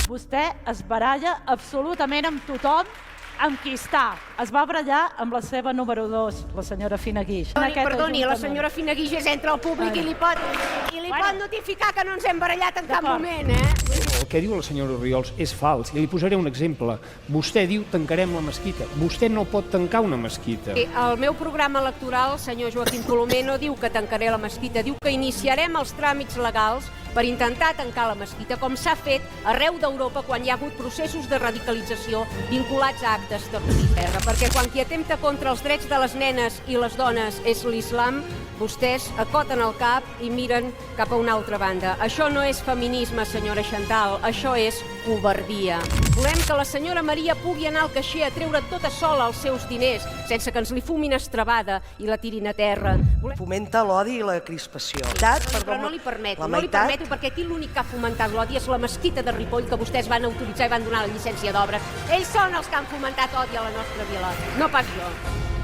Vostè es baralla absolutament amb tothom amb qui està. Es va barallar amb la seva número 2, la senyora Fina Guix. Perdoni, la senyora Fina Guix és entre el públic i li pot notificar que no ens hem barallat en cap moment, El que diu la senyora Orriols és fals. I li posaré un exemple. Vostè diu tancarem la mesquita. Vostè no pot tancar una mesquita. El meu programa electoral, senyor Joaquim Colomer, no diu que tancaré la mesquita, diu que iniciarem els tràmits legals per intentar tancar la mesquita, com s'ha fet arreu d'Europa quan hi ha hagut processos de radicalització vinculats a actes terroristes. Perquè quan qui atempta contra els drets de les nenes i les dones és l'islam, vostès acoten el cap i miren cap a una altra banda. Això no és feminisme, senyora Chantal, això és covardia. Volem que la senyora Maria pugui anar al caixer a treure tota sola els seus diners, sense que ens li fumin estrabada i la tirin a terra. Fomenta l'odi i la crispació. Però no li permeto, perquè aquí l'únic que ha fomentat l'odi és la mesquita de Ripoll que vostès van autoritzar i van donar la llicència d'obres. Ells són els que han fomentat odi a la nostra vila, no pas jo.